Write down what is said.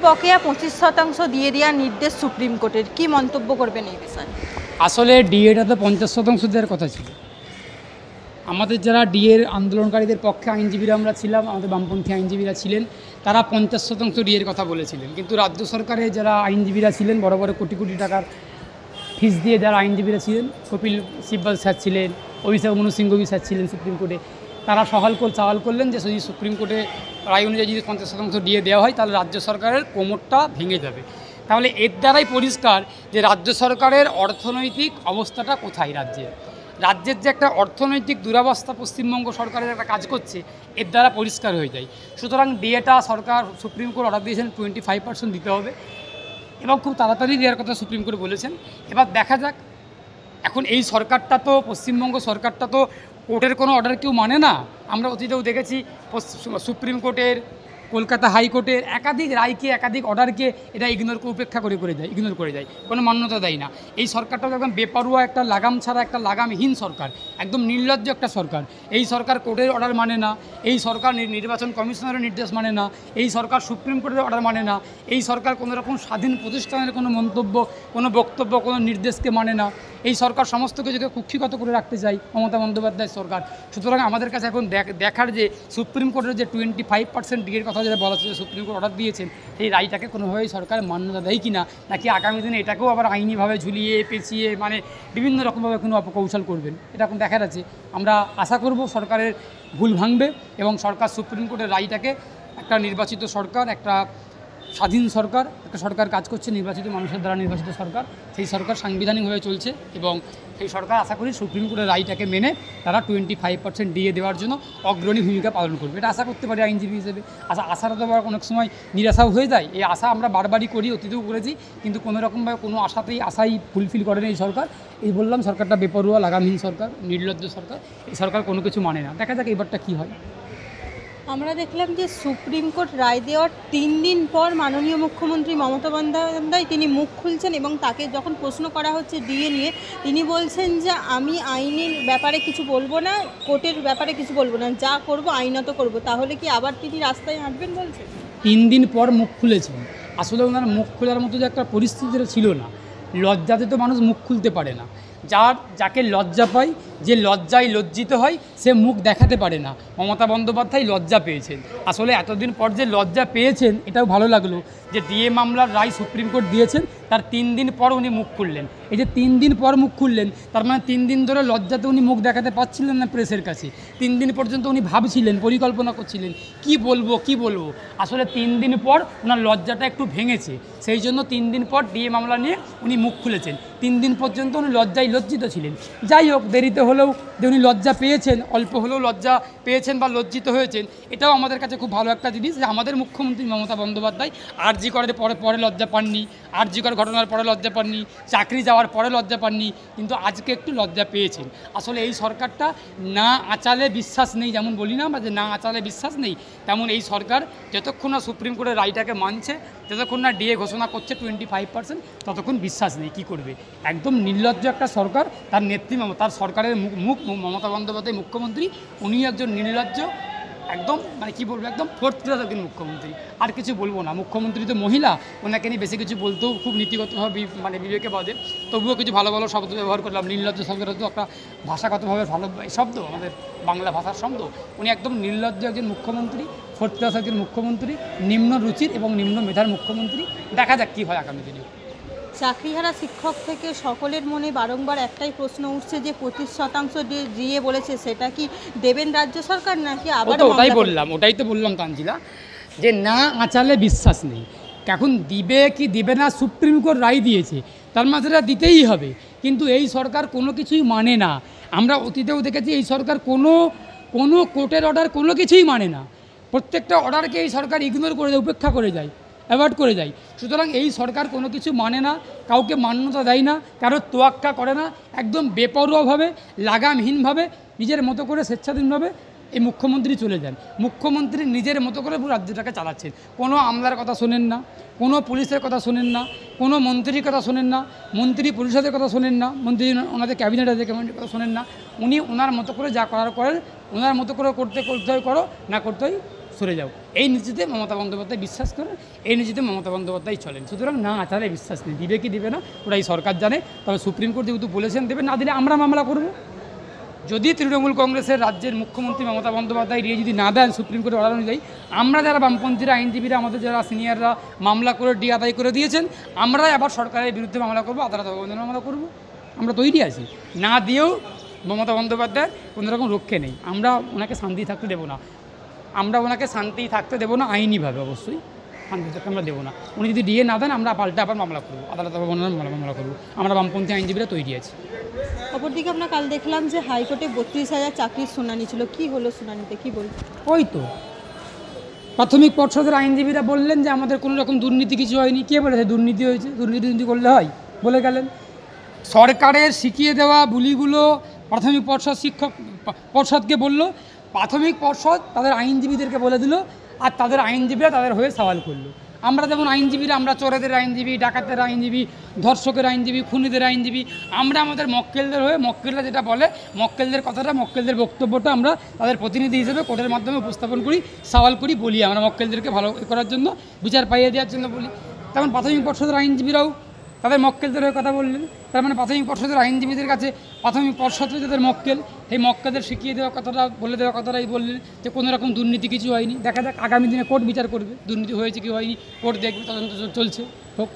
বকেয়া 25% দিয়ে দেওয়ার নির্দেশ সুপ্রিম কোর্টের, কি মন্তব্য করবেন এই বিষয়ে? আসলে ডিএটা তো 50% দেওয়ার কথা ছিল। আমাদের যারা ডিএর আন্দোলনকারীদের পক্ষে আইনজীবীরা আমরা ছিলাম, আমাদের বামপন্থী আইনজীবীরা ছিলেন, তারা 50% ডিএর কথা বলেছিলেন। কিন্তু রাজ্য সরকারে যারা আইনজীবীরা ছিলেন, বড় বড় কোটি কোটি টাকার ফিস দিয়ে যারা আইনজীবীরা ছিলেন, কপিল সিব্বল স্যার ছিলেন, অভিষেক মনু সিংঘভি স্যার ছিলেন সুপ্রিম কোর্টে, তারা সওয়াল করলেন যে যদি সুপ্রিম কোর্টে রায় অনুযায়ী যদি 50% ডিএ দেওয়া হয় তাহলে রাজ্য সরকারের কোমরটা ভেঙে যাবে। তাহলে এর দ্বারাই পরিষ্কার যে রাজ্য সরকারের অর্থনৈতিক অবস্থাটা কোথায়। রাজ্যের যে একটা অর্থনৈতিক দুরবস্থা পশ্চিমবঙ্গ সরকারের একটা কাজ করছে, এর দ্বারা পরিষ্কার হয়ে যায়। সুতরাং ডিএটা সরকার সুপ্রিম কোর্ট অর্ডার দিয়েছেন 25% দিতে হবে এবং খুব তাড়াতাড়ি দেওয়ার কথা সুপ্রিম কোর্ট বলেছেন। এবার দেখা যাক, এখন এই সরকারটা তো পশ্চিমবঙ্গ সরকারটা তো কোর্টের কোনো অর্ডার কেউ মানে না। আমরা অতীতেও দেখেছি সুপ্রিম কোর্টের, কলকাতা হাইকোর্টের একাধিক রায়কে, একাধিক অর্ডারকে এরা উপেক্ষা ইগনোর করে যায়, কোনো মান্যতা দেয় না। এই সরকারটা একদম বেপরোয়া, একটা লাগাম ছাড়া, একটা লাগামহীন সরকার, একদম নির্লজ্জ একটা সরকার। এই সরকার কোর্টের অর্ডার মানে না, এই সরকার নির্বাচন কমিশনারের নির্দেশ মানে না, এই সরকার সুপ্রিম কোর্টের অর্ডার মানে না, এই সরকার কোনো রকম স্বাধীন প্রতিষ্ঠানের কোনো মন্তব্য, কোনো বক্তব্য, কোনো নির্দেশকে মানে না। এই সরকার সমস্ত কিছুকে কুক্ষিগত করে রাখতে চায় মমতা বন্দ্যোপাধ্যায়ের সরকার। সুতরাং আমাদের কাছে এখন দেখার যে সুপ্রিম কোর্টের যে 25% ডিএর কথা যেটা বলা হচ্ছে, সুপ্রিম কোর্ট অর্ডার দিয়েছেন, সেই রায়টাকে কোনোভাবেই সরকার মান্যতা দেয় কি না, নাকি আগামী দিনে এটাকেও আবার আইনিভাবে ঝুলিয়ে পেঁচিয়ে মানে বিভিন্ন রকমভাবে কোনো অপকৌশল করবেন, এটা এখন দেখার আছে। আমরা আশা করব সরকারের ভুল ভাঙবে এবং সরকার সুপ্রিম কোর্টের রায়টাকে, একটা নির্বাচিত সরকার, একটা স্বাধীন সরকার, একটা সরকার কাজ করছে নির্বাচিত মানুষের দ্বারা নির্বাচিত সরকার, সেই সরকার সাংবিধানিকভাবে চলছে এবং সেই সরকার আশা করি সুপ্রিম কোর্টের রায়টাকে মেনে তারা 25% ডিএ দেওয়ার জন্য অগ্রণী ভূমিকা পালন করবে, এটা আশা করতে পারি আইনজীবী হিসেবে। আশাটা তো আবার অনেক সময় নিরাশাও হয়ে যায়। এই আশা আমরা বারবারই করি, অতীতেও করেছি, কিন্তু কোনো রকমভাবে কোনো আশাই ফুলফিল করেনি এই সরকার। এই বললাম, সরকারটা বেপরোয়া, লাগামহীন সরকার, নির্লজ্জ সরকার। এই সরকার কোনো কিছু মানে না। দেখা যাক এবারটা কী হয়। আমরা দেখলাম যে সুপ্রিম কোর্ট রায় দেওয়ার 3 দিন পর মাননীয় মুখ্যমন্ত্রী মমতা বন্দ্যোপাধ্যায় তিনি মুখ খুলছেন এবং তাকে যখন প্রশ্ন করা হচ্ছে ডিএ নিয়ে, তিনি বলছেন যে আমি আইনের ব্যাপারে কিছু বলবো না, কোর্টের ব্যাপারে কিছু বলবো না, যা করব আইনত করব। তাহলে কি আবার তিনি রাস্তায় হাঁটবেন বলছেন? 3 দিন পর মুখ খুলেছেন। আসলে ওনার মুখ খোলার মতো যে একটা পরিস্থিতি ছিল না। লজ্জাতে তো মানুষ মুখ খুলতে পারে না। যাকে লজ্জা পায়, যে লজ্জায় লজ্জিত হয়, সে মুখ দেখাতে পারে না। মমতা বন্দ্যোপাধ্যায় লজ্জা পেয়েছেন। আসলে এতদিন পর যে লজ্জা পেয়েছেন, এটাও ভালো লাগলো যে ডিএ মামলার রায় সুপ্রিম কোর্ট দিয়েছেন, তার 3 দিন পর উনি মুখ খুললেন। এই যে 3 দিন পর মুখ খুললেন, তার মানে 3 দিন ধরে লজ্জাতে উনি মুখ দেখাতে পারছিলেন না প্রেসের কাছে। 3 দিন পর্যন্ত উনি ভাবছিলেন, পরিকল্পনা করছিলেন কি বলবো। আসলে 3 দিন পর ওনার লজ্জাটা একটু ভেঙেছে, সেই জন্য 3 দিন পর ডিএ মামলা নিয়ে উনি মুখ খুলেছেন। 3 দিন পর্যন্ত উনি লজ্জায় লজ্জিত ছিলেন। যাই হোক, দেরিতে হলেও যে উনি লজ্জা পেয়েছেন, অল্প হলেও লজ্জা পেয়েছেন বা লজ্জিত হয়েছেন, এটাও আমাদের কাছে খুব ভালো একটা জিনিস যে আমাদের মুখ্যমন্ত্রী মমতা বন্দ্যোপাধ্যায় আরজি করার পরে লজ্জা পাননি, আরজি কর ঘটনার পরে লজ্জা পাননি, চাকরি যাওয়ার পরে লজ্জা পাননি, কিন্তু আজকে একটু লজ্জা পেয়েছেন। আসলে এই সরকারটা না আঁচালে বিশ্বাস নেই, যেমন বলি না যে না আঁচালে বিশ্বাস নেই, তেমন এই সরকার যতক্ষণ না সুপ্রিম কোর্টের রায়টাকে মানছে, যতক্ষণ না ডিএ ঘোষণা করছে 25%, ততক্ষণ বিশ্বাস নেই। কি করবে? একদম নির্লজ্জ একটা সরকার, তার নেত্রী, তার সরকারের মুখ মমতা বন্দ্যোপাধ্যায় মুখ্যমন্ত্রী, উনি একজন নির্লজ্জ, একদম মানে কী বলবো, একদম 4th ক্লাস একজন মুখ্যমন্ত্রী। আর কিছু বলবো না। মুখ্যমন্ত্রী তো মহিলা, ওনাকে নিয়ে বেশি কিছু বলতেও খুব নীতিগতভাবে মানে বিবেকে বাদে, তবুও কিছু ভালো ভালো শব্দ ব্যবহার করলাম। নির্লজ্জ শব্দটা তো একটা ভাষাগতভাবে ভালো শব্দ, আমাদের বাংলা ভাষার শব্দ। উনি একদম নির্লজ্জ একজন মুখ্যমন্ত্রী, 4th ক্লাস একজন মুখ্যমন্ত্রী, নিম্ন রুচির এবং নিম্ন মেধার মুখ্যমন্ত্রী। দেখা যাক কী হয় আগামী দিনে। চাকরিহারা শিক্ষক থেকে সকলের মনে বারংবার একটাই প্রশ্ন উঠছে যে 25% দিয়ে বলেছে, সেটা কি দেবেন রাজ্য সরকার নাকি আবার? ওটাই তো বললাম তানজিলা, যে না আঁচালে বিশ্বাস নেই। এখন দিবে কি দিবে না, সুপ্রিম কোর্ট রায় দিয়েছে, তার মাঝে দিতেই হবে। কিন্তু এই সরকার কোনো কিছুই মানে না। আমরা অতীতেও দেখেছি এই সরকার কোনো কোর্টের অর্ডার কোনো কিছুই মানে না। প্রত্যেকটা অর্ডারকে এই সরকার ইগনোর করে যায়, উপেক্ষা করে যায়, অ্যাভয়েড করে যায়। সুতরাং এই সরকার কোনো কিছু মানে না, কাউকে মান্যতা দেয় না, কারোর তোয়াক্কা করে না, একদম বেপরোয়াভাবে, লাগামহীনভাবে, নিজের মতো করে স্বেচ্ছাধীনভাবে এই মুখ্যমন্ত্রী চলে যান। মুখ্যমন্ত্রী নিজের মতো করে পুরো রাজ্যটাকে চালাচ্ছেন। কোনো আমলার কথা শোনেন না, কোনো পুলিশের কথা শোনেন না, কোনো মন্ত্রীর কথা শোনেন না, মন্ত্রী পরিষদের কথা শোনেন না, মন্ত্রী ওনাদের ক্যাবিনেট আছে, ক্যাবিনেটের কথা শোনেন না। উনি ওনার মতো করে যা করার করেন, ওনার মতো করে করতে হয় করো, না করতে হয় সরে যাও, এই নীতিতে মমতা বন্দ্যোপাধ্যায় বিশ্বাস করেন, এই নীতিতে মমতা বন্দ্যোপাধ্যায় চলেন। সুতরাং না আচারে বিশ্বাস নেই, দিবে কি দিবে না ওরা এই সরকার জানে। তবে সুপ্রিম কোর্ট যেহেতু বলেছেন দেবে, না দিলে আমরা মামলা করব। যদি তৃণমূল কংগ্রেসের রাজ্যের মুখ্যমন্ত্রী মমতা বন্দ্যোপাধ্যায় ডিএ যদি না দেন সুপ্রিম কোর্টের অর্ডার অনুযায়ী, আমরা যারা বামপন্থীরা আইনজীবীরা, আমাদের যারা সিনিয়ররা মামলা করে ডিএ আদায় করে দিয়েছেন, আমরাই আবার সরকারের বিরুদ্ধে মামলা করবো, আদালত অবমাননার মামলা করব। আমরা তৈরি আছি, না দিয়েও মমতা বন্দ্যোপাধ্যায়ের কোনো রকম রক্ষে নেই। আমরা ওনাকে শান্তি থাকতে দেবো না, আমরা ওনাকে শান্তি থাকতে দেবো না, আইনিভাবে অবশ্যই শান্তি থাকতে আমরা দেবো না। উনি যদি ডিএ না দেন আমরা পাল্টা আবার মামলা করবো, আদালত অবমাননার মামলা করবো। আমরা বামপন্থী আইনজীবীরা তৈরি আছি। অপরদিকে আমরা কাল দেখলাম যে হাইকোর্টে 32,000 চাকরির শুনানি ছিল, কি হলো শুনানিতে, কি বলবো? ওই তো প্রাথমিক পর্ষদের আইনজীবীরা বললেন যে আমাদের কোনো রকম দুর্নীতি কিছু হয়নি। কে বলেছে দুর্নীতি হয়েছে? দুর্নীতি করলে হয়? বলে গেলেন। সরকারের শিখিয়ে দেওয়া বুলিগুলো প্রাথমিক পর্ষদ শিক্ষক পর্ষদকে বলল, প্রাথমিক পর্ষদ তাদের আইনজীবীদেরকে বলে দিল, আর তাদের আইনজীবীরা তাদের হয়ে সওয়াল করলো। আমরা যেমন আইনজীবীরা, আমরা চোরেদের আইনজীবী, ডাকাতের আইনজীবী, ধর্ষকের আইনজীবী, খুনিদের আইনজীবী, আমরা আমাদের মক্কেলদের হয়ে, মক্কেলরা যেটা বলে মক্কেলদের কথাটা, মক্কেলদের বক্তব্যটা আমরা তাদের প্রতিনিধি হিসেবে কোর্টের মাধ্যমে উপস্থাপন করি, সওয়াল করি, বলি। আমরা মক্কেলদেরকে ভালো করার জন্য, বিচার পাইয়ে দেওয়ার জন্য বলি। তেমন প্রাথমিক পর্ষদের আইনজীবীরাও তাদের মক্কেলদের হয়ে কথা বললেন। তার মানে প্রাথমিক পর্ষদের আইনজীবীদের কাছে প্রাথমিক পর্ষদ যাদের মক্কেল, সেই মক্কেলদের শিখিয়ে দেওয়া কথাটা, বলে দেওয়া কথাটাই বললেন যে কোনো রকম দুর্নীতি কিছু হয়নি। দেখা যাক আগামী দিনে কোর্ট বিচার করবে, দুর্নীতি হয়েছে কি হয়নি কোর্ট দেখবে, তদন্ত চলছে, হোক।